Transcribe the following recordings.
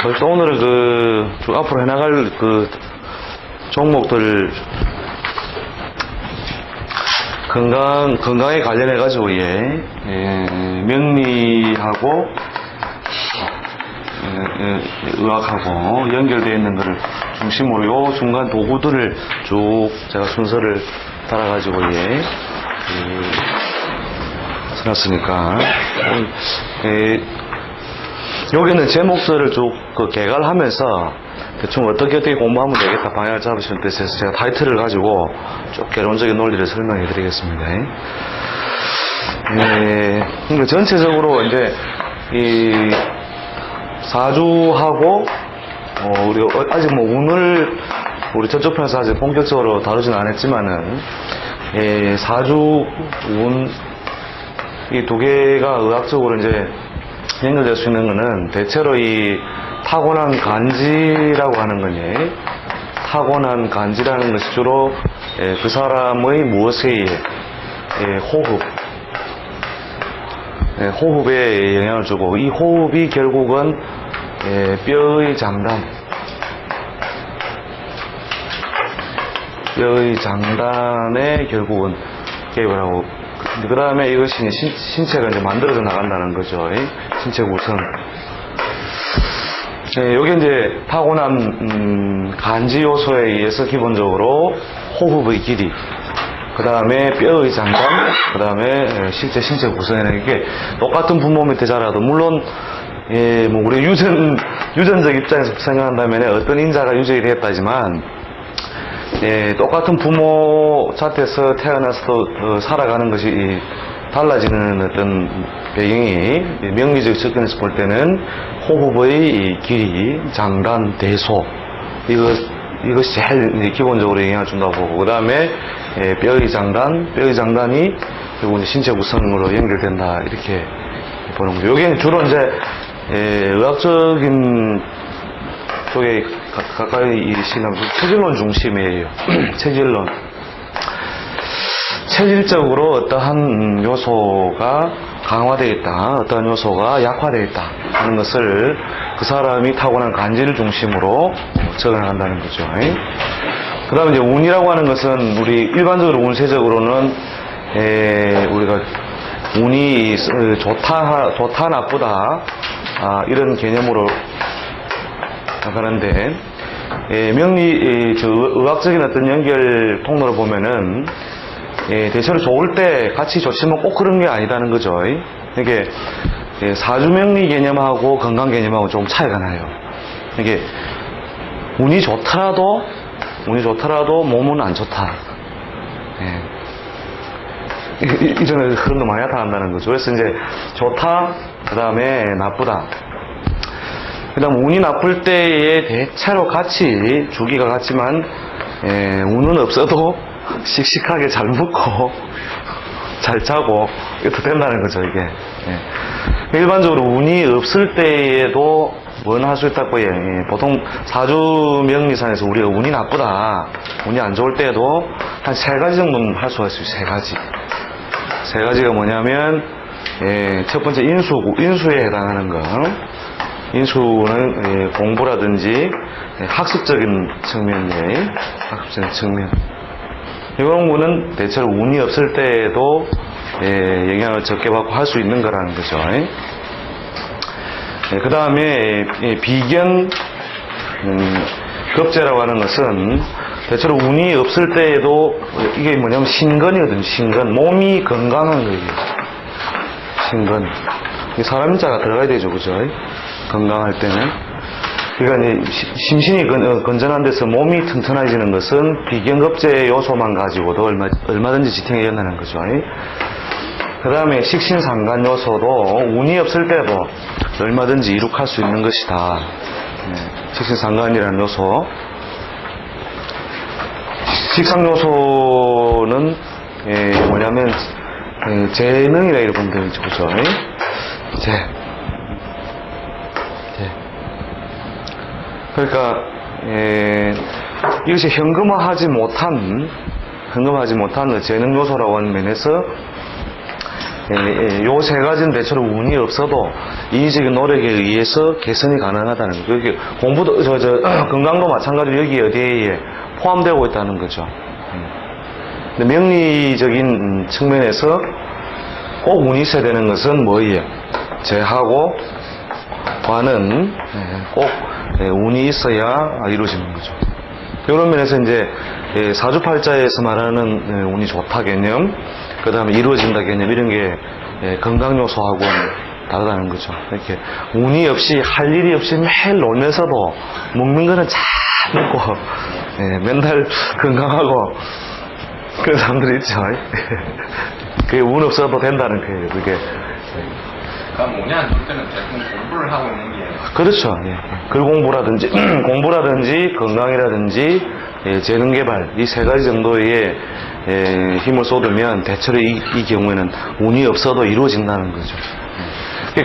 벌써 오늘은 쭉 앞으로 해나갈 종목들 건강에 관련해가지고, 명리하고, 의학하고 연결되어 있는 것을 중심으로 요 중간 도구들을 쭉 제가 순서를 따라가지고, 써놨으니까, 여기는 제목들을 쭉 개괄하면서 대충 어떻게 공부하면 되겠다 방향을 잡으시면 돼서 제가 타이틀을 가지고 쭉 개론적인 논리를 설명해 드리겠습니다. 그러니까 전체적으로 이제 이 사주하고 우리 아직 뭐 운을 우리 저쪽 편에서 아직 본격적으로 다루진 않았지만은 사주 운 이 두 개가 의학적으로 이제 연결될 수 있는 거는 대체로 이 타고난 간지라고 하는 거니, 타고난 간지라는 것이 주로 그 사람의 무엇에 의해 호흡에 영향을 주고, 이 호흡이 결국은 뼈의 장단에 결국은 개입을 하고, 그 다음에 이것이 신체가 이제 만들어져 나간다는 거죠. 신체 구성. 여기 이제 타고난 간지 요소에 의해서 기본적으로 호흡의 길이, 그 다음에 뼈의 장단, 그 다음에 실제 신체 구성에는 이게 똑같은 부모 밑에 자라도, 물론 뭐 우리 유전적 입장에서 생각한다면 어떤 인자가 유전이 됐다지만, 똑같은 부모 잣에서 태어나서도 살아가는 것이 달라지는 어떤 배경이 명리적 접근에서 볼 때는 호흡의 길이, 장단, 대소, 이것이 제일 기본적으로 영향을 준다고 보고, 그 다음에 뼈의 장단이 결국 신체 구성으로 연결된다, 이렇게 보는 거죠. 여기는 주로 이제 의학적인 쪽에 가까이 이시는 체질론 중심이에요. 체질적으로 어떠한 요소가 강화되어 있다, 어떠한 요소가 약화되어 있다 하는 것을 그 사람이 타고난 간지를 중심으로 적어나간다는 거죠. 그 다음에 이제 운이라고 하는 것은 우리 일반적으로 운세적으로는 우리가 운이 좋다 나쁘다 이런 개념으로 나가는데, 의학적인 어떤 연결 통로를 보면은 대체로 좋을 때 같이 좋지만 꼭 그런 게 아니다는 거죠. 이게 사주명리 개념하고 건강 개념하고 조금 차이가 나요. 이게 운이 좋더라도 몸은 안 좋다. 이전에 그런 거 많이 나타난다는 거죠. 그래서 이제 좋다, 그 다음에 나쁘다. 그 다음 운이 나쁠 때에 대체로 같이 주기가 같지만 운은 없어도 씩씩하게 잘 먹고 잘 자고 이렇게 된다는 거죠. 이게 일반적으로 운이 없을 때에도 뭔 할 수 있다고 해요. 보통 사주 명리상에서 우리가 운이 나쁘다, 운이 안 좋을 때에도 한 3가지 정도는 할 수가 있어요. 3 가지가 뭐냐면, 첫 번째 인수에 해당하는 거. 인수는 공부라든지 학습적인 측면이에요. 학습적인 측면. 이런 거는 대체로 운이 없을 때에도 영향을 적게 받고 할 수 있는 거라는 거죠. 그 다음에 비견 급제라고 하는 것은 대체로 운이 없을 때에도 이게 뭐냐면 신건이거든요. 신건. 몸이 건강한 거예요. 신건. 사람 자가 들어가야 되죠. 그죠? 건강할 때는. 그러니까 심신이 건전한 데서 몸이 튼튼해지는 것은 비견급제 요소만 가지고도 얼마든지 지탱해 연다는 거죠. 그 다음에 식신상간 요소도 운이 없을 때도 얼마든지 이룩할 수 있는 것이다. 식신상간이라는 요소. 식상 요소는 뭐냐면 재능이라 이렇게 보면 되죠. 그죠? 그러니까 이것이 현금화하지 못한 재능 요소라고 하는 면에서 요 세 가지는 대체로 운이 없어도 인위적인 노력에 의해서 개선이 가능하다는 거죠. 여기 공부도, 건강도 마찬가지로 여기 어디에 포함되고 있다는 거죠. 근데 명리적인 측면에서 꼭 운이 있어야 되는 것은 뭐예요? 재하고 관은 꼭 운이 있어야 이루어지는 거죠. 이런 면에서 이제 사주팔자에서 말하는 운이 좋다 개념, 그 다음에 이루어진다 개념, 이런 게 건강 요소하고는 다르다는 거죠. 이렇게 운이 없이 할 일이 없이 매일 놀면서도 먹는 거는 잘 먹고 맨날 건강하고 그런 사람들이 있죠. 그게 운 없어도 된다는 거예요. 그게. 그럼 운이 안 좋을 때는 대부분 공부를 하고 있는 게. 그렇죠. 글 공부라든지 공부라든지 건강이라든지 재능 개발 이 세 가지 정도의 힘을 쏟으면 대체로 이 경우에는 운이 없어도 이루어진다는 거죠.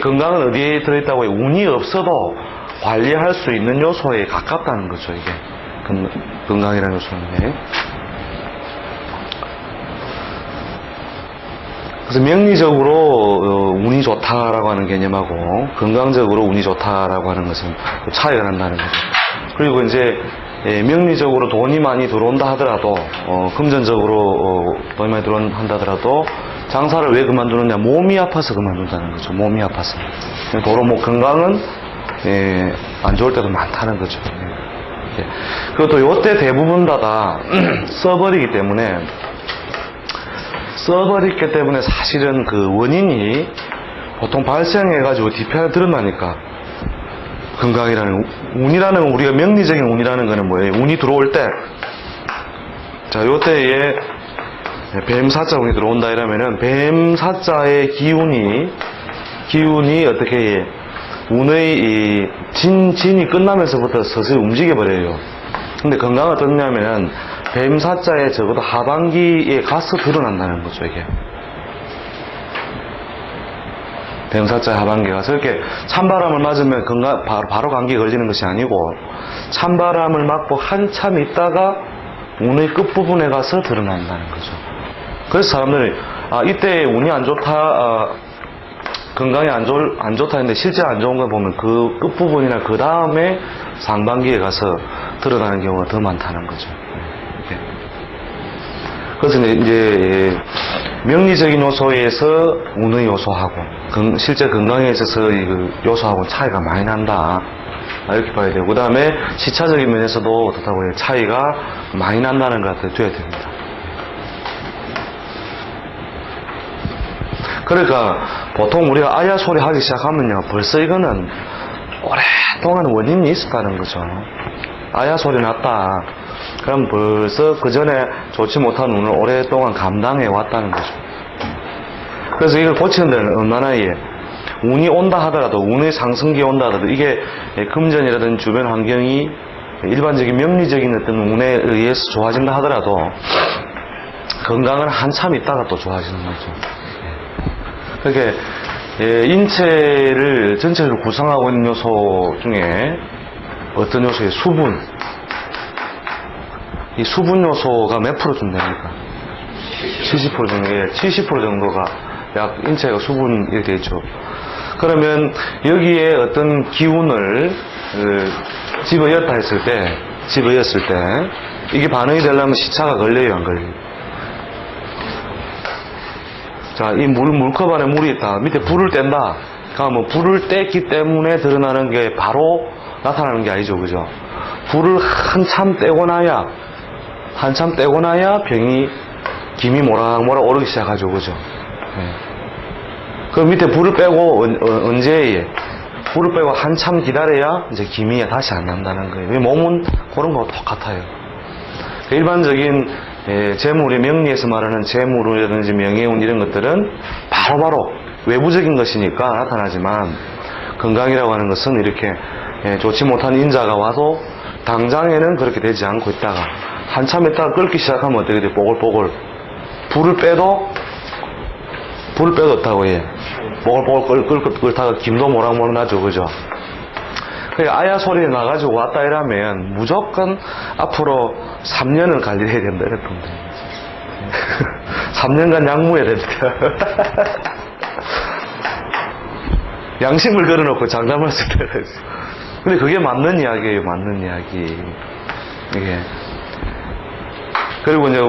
건강은 어디에 들어있다고 해요? 운이 없어도 관리할 수 있는 요소에 가깝다는 거죠. 이게 건강이라는 요소는. 그래서 명리적으로 운이 좋다라고 하는 개념하고 건강적으로 운이 좋다라고 하는 것은 차이가 난다는 거죠. 그리고 이제 명리적으로 돈이 많이 들어온다 하더라도 금전적으로 돈이 많이 들어온다 하더라도 장사를 왜 그만두느냐? 몸이 아파서 그만둔다는 거죠. 몸이 아파서. 도로 뭐 건강은 안 좋을 때도 많다는 거죠. 그것도 요때 대부분 다 써버리기 때문에 사실은 그 원인이 보통 발생해가지고 뒤편에 드러나니까 건강이라는 운이라는 우리가 명리적인 운이라는 거는 뭐예요? 운이 들어올 때, 자 요때에 뱀사자 운이 들어온다 이러면은 뱀사자의 기운이 어떻게 운의 이 진이 끝나면서부터 서서히 움직여 버려요. 근데 건강은 어떠냐면은 뱀사자의 적어도 하반기에 가서 드러난다는 거죠, 이게. 뱀사자의 하반기에 가서 이렇게 찬바람을 맞으면 바로 감기 걸리는 것이 아니고 찬바람을 맞고 한참 있다가 운의 끝부분에 가서 드러난다는 거죠. 그래서 사람들이 이때 운이 안 좋다, 건강이 안 좋다 했는데 실제 안 좋은 걸 보면 그 끝부분이나 그 다음에 상반기에 가서 드러나는 경우가 더 많다는 거죠. 그래서 이제 명리적인 요소에서 운의 요소하고 실제 건강에 있어서 그 요소하고는 차이가 많이 난다 이렇게 봐야 되고, 그 다음에 시차적인 면에서도 어떻다고 해요? 차이가 많이 난다는 것을 둬야 됩니다. 그러니까 보통 우리가 아야 소리 하기 시작하면요 벌써 이거는 오랫동안 원인이 있었다는 거죠. 아야 소리 났다 그럼 벌써 그 전에 좋지 못한 운을 오랫동안 감당해 왔다는 거죠. 그래서 이걸 고치는 데는 얼마나 운이 온다 하더라도, 운의 상승기에 온다 하더라도, 이게 금전이라든지 주변 환경이 일반적인 명리적인 어떤 운에 의해서 좋아진다 하더라도 건강은 한참 있다가 또 좋아지는 거죠. 그렇게 인체를 전체적으로 구성하고 있는 요소 중에 어떤 요소예요? 수분. 이 수분 요소가 몇 프로 준답니까? 70% 정도, 70% 정도가 약 인체가 수분이 되어 있죠. 그러면 여기에 어떤 기운을 집어였다 했을 때, 이게 반응이 되려면 시차가 걸려요, 안 걸려요? 자, 이 물컵 안에 물이 있다. 밑에 불을 뗀다. 그러면 불을 뗐기 때문에 드러나는 게 바로 나타나는 게 아니죠, 그죠? 불을 한참 떼고 나야 병이 김이 모락모락 오르기 시작하죠, 그죠? 그 밑에 불을 빼고 언제 불을 빼고 한참 기다려야 이제 김이 다시 안 난다는 거예요. 몸은 그런 거 똑같아요. 일반적인 재물의 명리에서 말하는 재물이라든지 명예운 이런 것들은 바로바로 외부적인 것이니까 나타나지만 건강이라고 하는 것은 이렇게 좋지 못한 인자가 와도 당장에는 그렇게 되지 않고 있다가 한참 있다가 끓기 시작하면 어떻게 돼? 뽀글뽀글. 불을 빼도 없다고 해. 뽀글뽀글 끓다가 김도 모락모락 나죠, 그죠? 그러니까 아야 소리 나가지고 왔다 이러면 무조건 앞으로 3년은 관리해야 된다 이랬던데. 3년간 약무해야 됩니다. 양심을 걸어놓고 장담할 수 있다. 근데 그게 맞는 이야기예요, 맞는 이야기. 이게. 그리고 이제,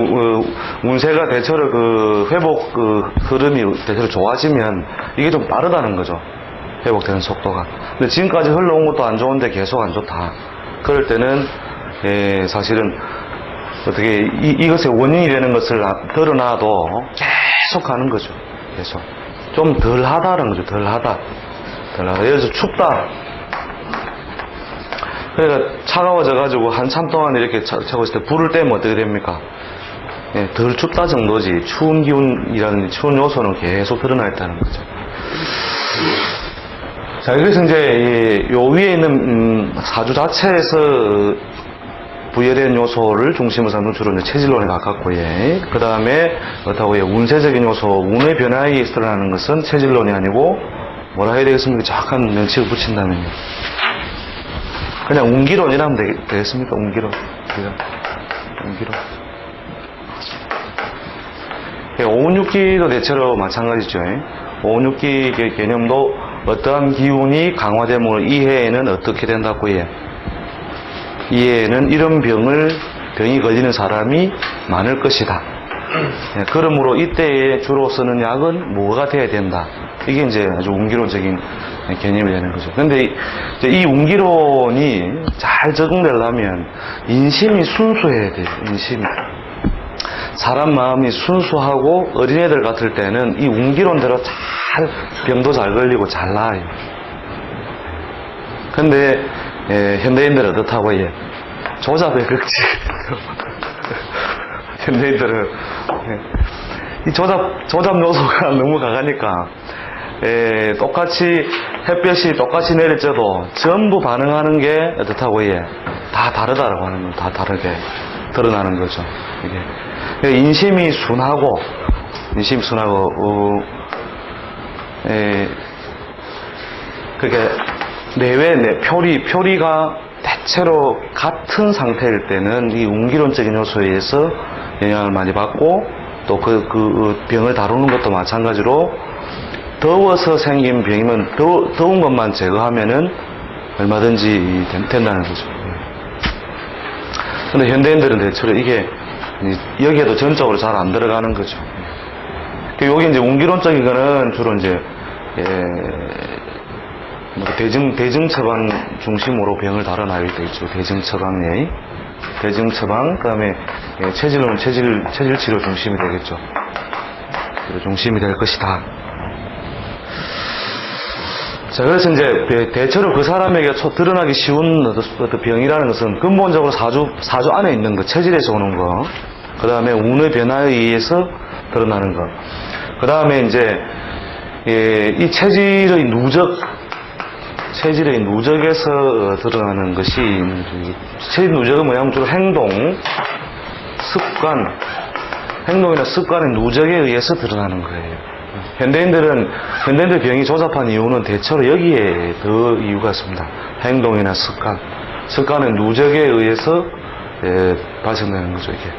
운세가 대체로 회복 흐름이 대체로 좋아지면 이게 좀 빠르다는 거죠. 회복되는 속도가. 근데 지금까지 흘러온 것도 안 좋은데 계속 안 좋다. 그럴 때는, 사실은, 어떻게, 이것의 원인이 되는 것을 드러나도 계속 가는 거죠. 계속. 좀 덜 하다는 거죠. 덜 하다. 예를 들어서 춥다. 그러니까 차가워져가지고 한참 동안 이렇게 차고 있을 때 불을 떼면 어떻게 됩니까? 덜 춥다 정도지 추운 기운이라는 추운 요소는 계속 드러나 있다는 거죠. 자, 그래서 이제 요 위에 있는 사주 자체에서 부여된 요소를 중심으로 삼는 주로 이제 체질론에 가깝고, 그 다음에 그렇다고 운세적인 요소, 운의 변화에 의해서 드러나는 것은 체질론이 아니고 뭐라 해야 되겠습니까? 정확한 명칭을 붙인다면요. 그냥 운기론이라면 되겠습니까? 운기론. 운기론. 오운육기도 대체로 마찬가지죠. 오운육기 개념도 어떠한 기운이 강화됨을 이해에는 어떻게 된다고 해요? 이해에는 이런 병이 걸리는 사람이 많을 것이다. 그러므로 이때에 주로 쓰는 약은 뭐가 돼야 된다. 이게 이제 아주 운기론적인 개념이 되는 거죠. 근데 이 운기론이 잘 적응되려면 인심이 순수해야 돼요. 인심이. 사람 마음이 순수하고 어린애들 같을 때는 이 운기론대로 잘 병도 잘 걸리고 잘 나아요. 근데 현대인들은 어떻다고 해요? 조잡의 극치. 현대인들은 이 조잡 요소가 너무 강하니까 똑같이 햇볕이 똑같이 내려져도 전부 반응하는 게 어떻다고 해요? 다 다르다라고 하는 건 다 다르게 드러나는 거죠. 이게 인심이 순하고 그게 내외 표리가 대체로 같은 상태일 때는 이 운기론적인 요소에 의해서 영향을 많이 받고 또 그 병을 다루는 것도 마찬가지로 더워서 생긴 병이면 더운 것만 제거하면은 얼마든지 된다는 거죠. 근데 현대인들은 대체로 이게 여기에도 전적으로 잘 안 들어가는 거죠. 여기 이제 운기론적인 거는 주로 이제 대증 처방 중심으로 병을 다뤄나야 되겠죠. 대증 처방, 그다음에 체질론 체질 치료 중심이 되겠죠. 중심이 될 것이다. 자, 그래서 이제 대체로 그 사람에게 드러나기 쉬운 어떤 병이라는 것은 근본적으로 사주 안에 있는 거, 체질에서 오는 거, 그 다음에 운의 변화에 의해서 드러나는 거, 그 다음에 이제 이 체질의 누적에서 드러나는 것이, 체질 누적은 뭐냐면 주로 행동이나 습관의 누적에 의해서 드러나는 거예요. 현대인들 병이 조잡한 이유는 대체로 여기에 더 이유가 있습니다. 행동이나 습관의 누적에 의해서 발생되는 거죠, 이게.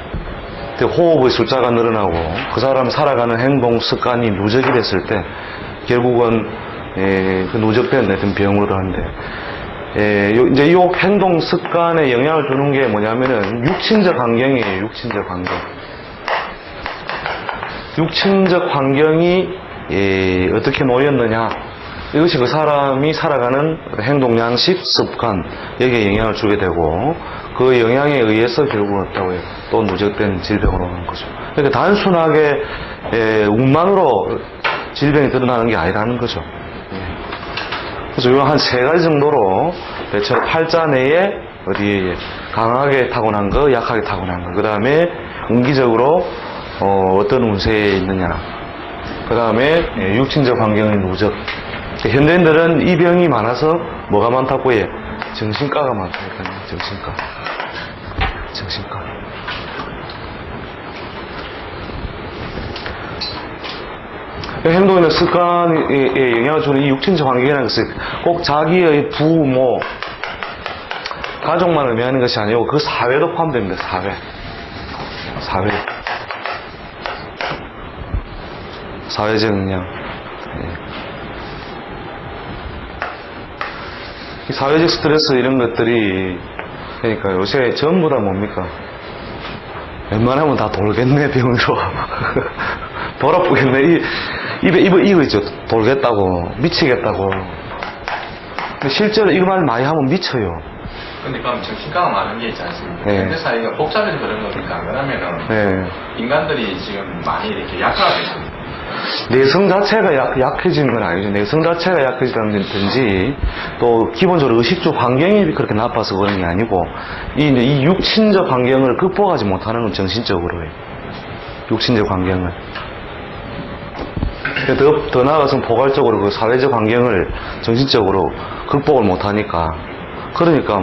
호흡의 숫자가 늘어나고 그 사람이 살아가는 행동, 습관이 누적이 됐을 때 결국은 그 누적된 어떤 병으로 하는데, 이제 이 행동, 습관에 영향을 주는 게 뭐냐면은 육친적 환경이에요, 육친적 환경. 육친적 환경이 어떻게 놓였느냐, 이것이 그 사람이 살아가는 행동, 양식, 습관, 여기에 영향을 주게 되고, 그 영향에 의해서 결국 어떻다고 해요? 또 누적된 질병으로 오는 거죠. 그러니까 단순하게 운만으로 질병이 드러나는 게 아니라는 거죠. 그래서 이거 한 3가지 정도로 대체로 팔자 내에 어디에 강하게 타고난 거, 약하게 타고난 거, 그 다음에 운기적으로 어떤 운세에 있느냐, 그 다음에 육친적 환경의 누적. 현대인들은 이 병이 많아서 뭐가 많다고 해요? 정신과가 많다니까요. 정신과. 행동이나 습관에 영향을 주는 이 육친적 환경이라는 것은 꼭 자기의 부모, 가족만 의미하는 것이 아니고 그 사회도 포함됩니다. 사회적 영향. 이 사회적 스트레스 이런 것들이, 그러니까 요새 전부 다 뭡니까? 웬만하면 다 돌겠네, 병으로. 돌아보겠네. 입에 이거 있죠. 돌겠다고, 미치겠다고. 근데 실제로 이거 말 많이 하면 미쳐요. 근데 그럼 정신과가 많은 게 있지 않습니까? 네. 현대 사회가 복잡해서 그런 겁니까? 왜냐면은 네. 인간들이 지금 많이 이렇게 약화가 있습니다. 내성 자체가 약해지는 건 아니죠. 내성 자체가 약해지다든지, 또, 기본적으로 의식적 환경이 그렇게 나빠서 그런 게 아니고, 이 육신적 환경을 극복하지 못하는 건 정신적으로예요. 육신적 환경을. 더 나아가서는 포괄적으로 그 사회적 환경을 정신적으로 극복을 못하니까, 그러니까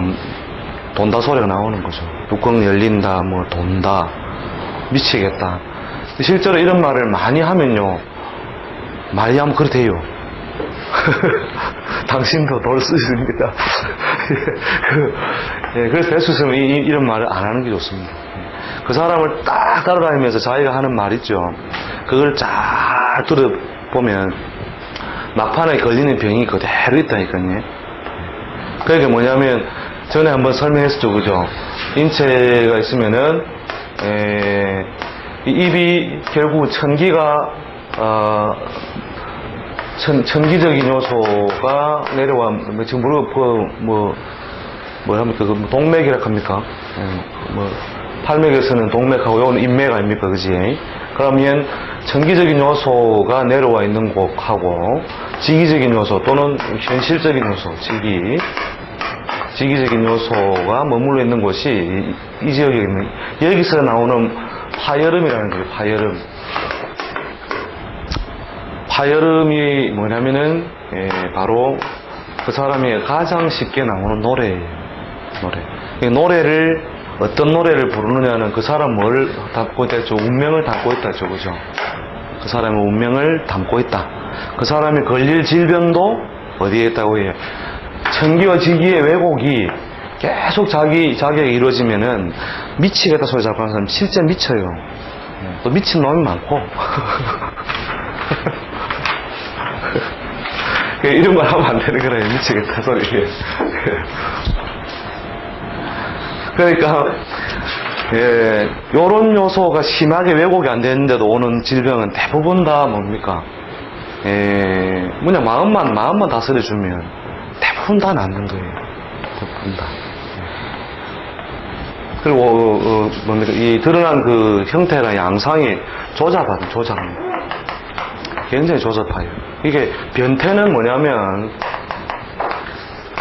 돈다 소리가 나오는 거죠. 뚜껑 열린다, 뭐 돈다, 미치겠다. 실제로 이런 말을 많이 하면요, 많이 하면 그렇대요. 당신도 돌 수 있습니다. 그래서 될 수 있으면 이런 말을 안 하는 게 좋습니다. 그 사람을 딱 따라다니면서 자기가 하는 말 있죠. 그걸 쫙 들어보면 막판에 걸리는 병이 그대로 있다니까요. 그게 뭐냐면 전에 한번 설명했었죠, 그죠? 인체가 있으면은 이 입이 결국 천기가 천기적인 요소가 내려와 지금 뭐랍니까? 그 동맥이라 합니까? 팔맥에서는 동맥하고 요거는 인맥 아닙니까, 그지? 그러면 천기적인 요소가 내려와 있는 곳하고 지기적인 요소 또는 현실적인 요소, 지기적인 요소가 머물러 있는 곳이 이 지역에 있는, 여기서 나오는 파열음이라는 거예요. 파열음이 뭐냐면은 바로 그 사람이 가장 쉽게 나오는 노래예요. 노래를 어떤 노래를 부르느냐는 그 사람 뭘 담고 있다 했죠. 운명을 담고 있다 했죠, 그죠? 그 사람의 운명을 담고 있다. 그 사람이 걸릴 질병도 어디에 있다고 해요. 천기와 지기의 왜곡이 계속 자기에게 이루어지면은 미치겠다 소리 자꾸 하는 사람 실제 미쳐요. 또 미친 놈이 많고. 이런 말 하면 안 되는 거라요. 미치겠다 소리. 그러니까 요런 요소가 심하게 왜곡이 안 되는데도 오는 질병은 대부분 다 뭡니까? 뭐냐 마음만 다스려주면 대부분 다 낫는 거예요. 대부분 다. 그리고 뭡니까? 이 드러난 그 형태나 양상이 조잡합니다. 굉장히 조잡해요. 이게 변태는 뭐냐면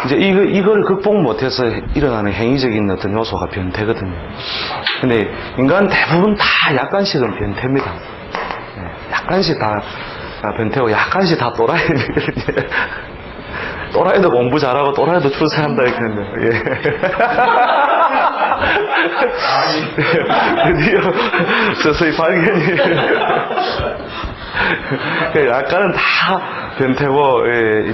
이제 이걸 극복 못해서 일어나는 행위적인 어떤 요소가 변태거든요. 근데 인간 대부분 다 약간씩은 변태입니다. 약간씩 다 변태고 약간씩 다 또라이거든요. 또라이도 공부 잘하고 또라이도 출세한다 이렇게 했는데. 드디어 서서히 발견이. 약간은 다 변태고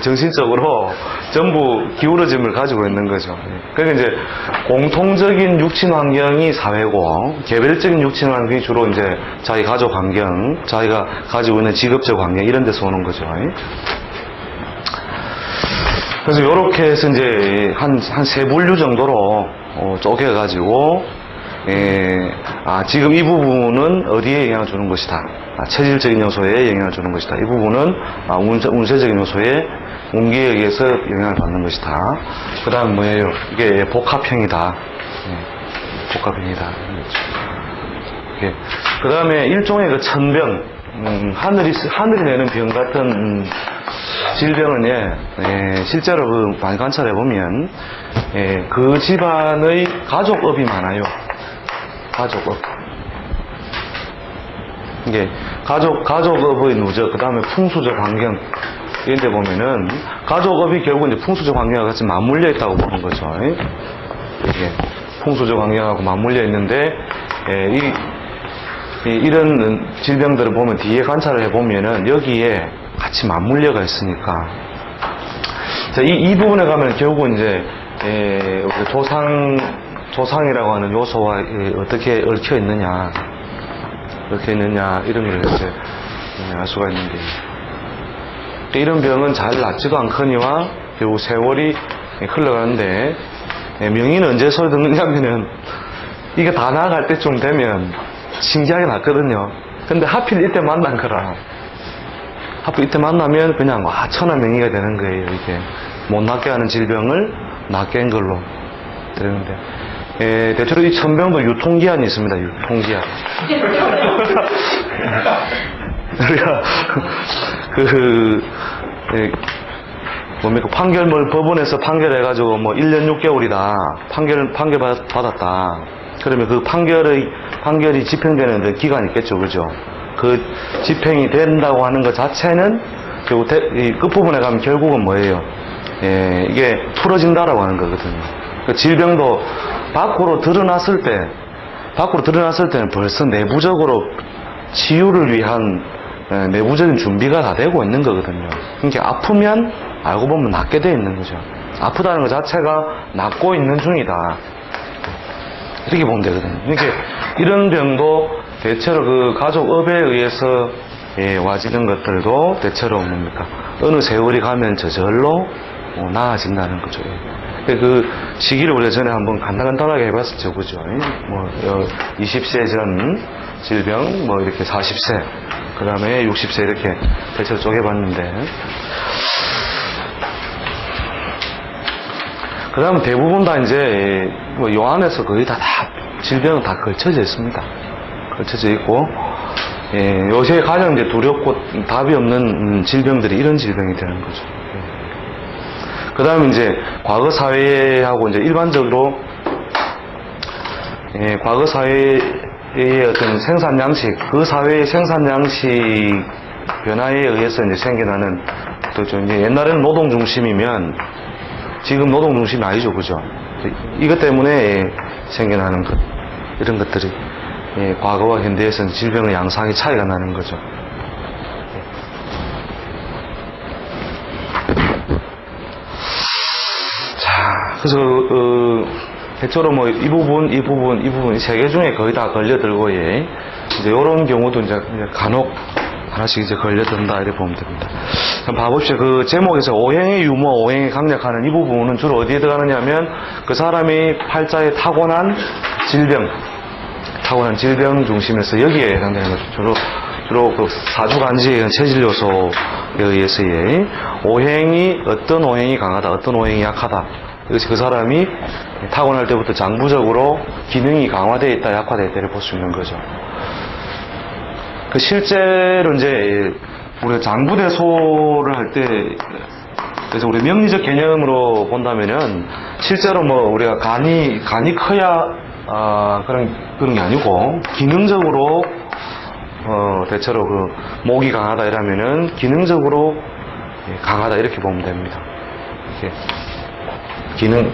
정신적으로 전부 기울어짐을 가지고 있는 거죠. 그러니까 이제 공통적인 육친 환경이 사회고 개별적인 육친 환경이 주로 이제 자기 가족 환경, 자기가 가지고 있는 직업적 환경 이런 데서 오는 거죠. 그래서 이렇게 해서 이제 한 세 분류 정도로 쪼개가지고 지금 이 부분은 어디에 영향을 주는 것이다. 체질적인 요소에 영향을 주는 것이다. 이 부분은 운세적인 요소에 운기에 의해서 영향을 받는 것이다. 그 다음 뭐예요? 이게 복합형이다. 복합형이다. 그 다음에 일종의 그 천병, 하늘이 내는 병 같은 질병은 실제로 많이 관찰해보면 그 집안의 가족업이 많아요. 가족업. 이게 가족업의 누적, 그 다음에 풍수적 환경 이런 데 보면은 가족업이 결국 이제 풍수적 환경과 같이 맞물려 있다고 보는 거죠. 이게 풍수적 환경하고 맞물려 있는데 이런 질병들을 보면 뒤에 관찰을 해보면은 여기에 같이 맞물려가 있으니까 자, 이 부분에 가면 결국 이제 조상이라고 하는 요소와 어떻게 얽혀 있느냐 이런 걸 이제 알 수가 있는데 이런 병은 잘 낫지도 않거니와 결국 세월이 흘러가는데, 명의는 언제 소리 듣느냐면은, 이게 다 나아갈 때쯤 되면 신기하게 났거든요. 근데 하필 이때 만난 거라. 하필 이때 만나면 그냥, 천하명의가 되는 거예요, 이게. 못 낫게 하는 질병을 낫게 한 걸로 되는데. 대체로 이 천병도 유통기한이 있습니다, 유통기한. 우리가, 뭡니까, 법원에서 판결해가지고 1년 6개월이다. 판결 받았다. 그러면 그 판결이 집행되는 기간이 있겠죠, 그죠? 그 집행이 된다고 하는 것 자체는, 결국 이 끝부분에 가면 결국은 뭐예요? 이게 풀어진다라고 하는 거거든요. 그 질병도 밖으로 드러났을 때는 벌써 내부적으로 치유를 위한 내부적인 준비가 다 되고 있는 거거든요. 그러니까 아프면 알고 보면 낫게 돼 있는 거죠. 아프다는 것 자체가 낫고 있는 중이다. 이렇게 보면 되거든요. 그러니까 이런 병도 대체로 그 가족업에 의해서 와지는 것들도 대체로 뭡니까? 어느 세월이 가면 저절로 나아진다는 거죠. 그 시기를 우리가 전에 한번 간단하게 해봤었죠, 그죠? 20세 전 질병, 이렇게 40세, 그 다음에 60세 이렇게 대체로 쪼개봤는데, 그 다음에 대부분 다 이제, 요 안에서 거의 다 질병은 다 걸쳐져 있습니다. 걸쳐져 있고, 요새 가장 이제 두렵고 답이 없는 질병들이 이런 질병이 되는 거죠. 그 다음에 이제 과거 사회하고 이제 일반적으로, 과거 사회의 어떤 생산 양식, 그 사회의 생산 양식 변화에 의해서 이제 생겨나는, 또 이제 옛날에는 노동 중심이면 지금 노동 중심이 아니죠, 그죠? 이것 때문에 생겨나는 것, 이런 것들이 과거와 현대에서는 질병의 양상이 차이가 나는 거죠. 자, 그래서 대체로 이 부분 세 개 중에 거의 다 걸려들고 이제 이런 경우도 이제 간혹 하나씩 이제 걸려든다 이렇게 보면 됩니다. 봐봅시다. 그 제목에서 오행의 유무, 오행의 강력하는 이 부분은 주로 어디에 들어가느냐면 그 사람이 팔자에 타고난 질병 중심에서 여기에 해당되는 거죠. 주로 그 사주간지에 의한 체질 요소에 의해서의 어떤 오행이 강하다, 어떤 오행이 약하다. 그래서 그 사람이 타고날 때부터 장부적으로 기능이 강화되어 있다, 약화되어 있다를 볼 수 있는 거죠. 그 실제로 이제 우리가 장부대소를 할 때, 그래서 우리 명리적 개념으로 본다면은 실제로 우리가 간이 커야 그런 게 아니고 기능적으로 대체로 그 목이 강하다 이러면은 기능적으로 강하다 이렇게 보면 됩니다. 이렇게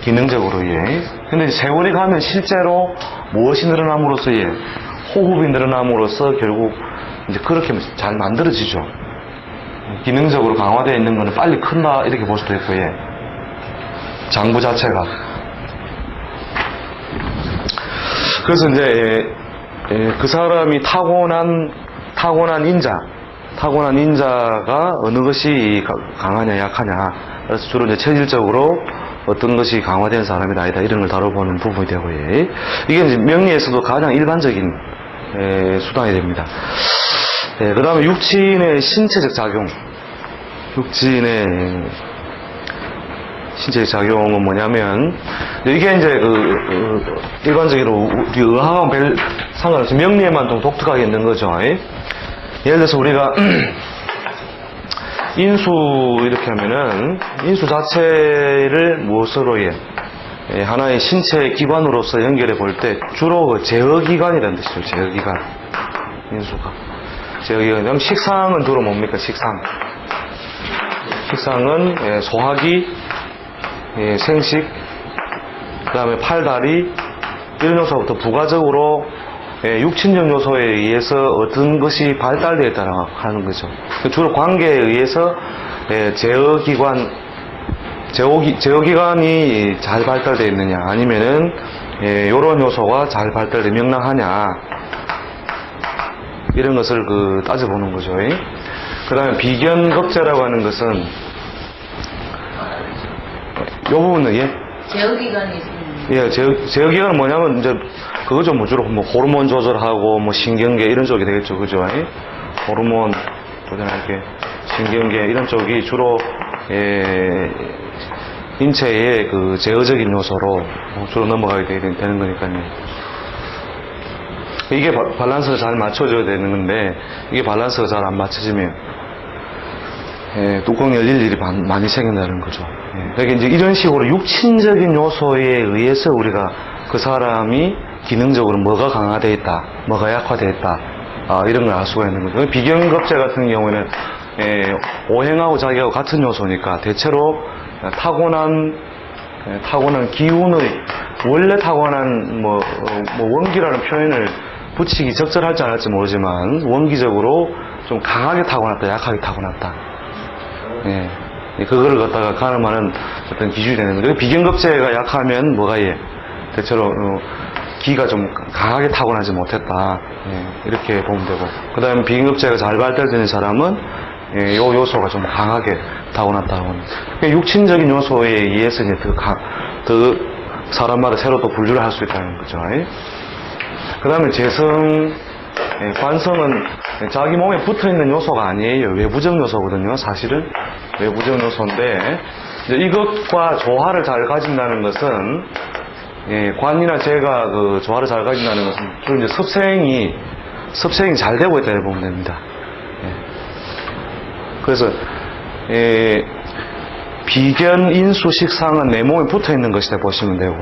기능적으로 근데 세월이 가면 실제로 무엇이 늘어남으로써 호흡이 늘어남으로써 결국 이제 그렇게 잘 만들어지죠. 기능적으로 강화되어 있는 거는 빨리 큰다 이렇게 볼 수도 있고 장부 자체가. 그래서 이제 그 사람이 타고난 인자가 어느 것이 강하냐 약하냐. 그래서 주로 이제 체질적으로 어떤 것이 강화된 사람이다 아니다 이런 걸 다뤄보는 부분이 되고 이게 이제 명리에서도 가장 일반적인 수단이 됩니다. 그 다음에 육친의 신체적 작용. 육친의 신체적 작용은 뭐냐면, 이게 이제 일반적으로 우리 의학하고 별 상관없이 명리에만 좀 독특하게 있는 거죠. 예를 들어서 우리가 인수 이렇게 하면은, 인수 자체를 무엇으로 하나의 신체 기관으로서 연결해 볼 때 주로 제어기관이라는 뜻이죠. 제어기관. 인수가. 제어기관. 그럼 식상은 주로 뭡니까? 식상은 소화기, 생식, 그 다음에 팔다리, 이런 요소부터 부가적으로 육친적 요소에 의해서 어떤 것이 발달되어 있다고 하는 거죠. 주로 관계에 의해서 제어기관이 잘 발달되어 있느냐, 아니면은 요런 요소가 잘 발달되어 명랑하냐, 이런 것을 따져보는 거죠. 그 다음에 비견겁제라고 하는 것은 부분은, 예? 제어기관이 있습니다. 예, 제어기관은 뭐냐면, 이제, 그거죠. 뭐, 주로 뭐, 호르몬 조절하고, 뭐, 신경계, 이런 쪽이 되겠죠. 그죠? 예? 호르몬, 조절할게, 신경계, 이런 쪽이 주로, 인체의 그 제어적인 요소로 주로 넘어가게 되는 거니까요. 이게 밸런스가 잘 맞춰져야 되는 건데, 이게 밸런스가 잘 안 맞춰지면, 뚜껑 열릴 일이 많이 생긴다는 거죠. 그러니까 이제 이런 식으로 육친적인 요소에 의해서 우리가 그 사람이 기능적으로 뭐가 강화되어 있다, 뭐가 약화되어 있다, 이런 걸 알 수가 있는 거죠. 비경급제 같은 경우에는 오행하고 자기하고 같은 요소니까 대체로 타고난 기운의 원래 타고난 원기라는 표현을 붙이기 적절할지 안 할지 모르지만 원기적으로 좀 강하게 타고났다, 약하게 타고났다. 그거를 갖다가 가늠하는 어떤 기준이 되는 거예요. 비경급제가 약하면 뭐가 대체로 기가 좀 강하게 타고나지 못했다. 이렇게 보면 되고. 그 다음에 비경급제가 잘 발달되는 사람은 요 요소가 좀 강하게 타고났다고 합니다. 그러니까 육친적인 요소에 의해서 이제 더 사람마다 새로 또 분류를 할 수 있다는 거죠. 그 다음에 재성, 관성은 자기 몸에 붙어 있는 요소가 아니에요. 외부적 요소거든요. 사실은 외부적 요소인데, 이제 이것과 조화를 잘 가진다는 것은, 관이나 재가 그 조화를 잘 가진다는 것은 주로 이제 섭생이 잘 되고 있다고 보면 됩니다. 그래서 비견, 인수, 식상은 내 몸에 붙어 있는 것이다 보시면 되고,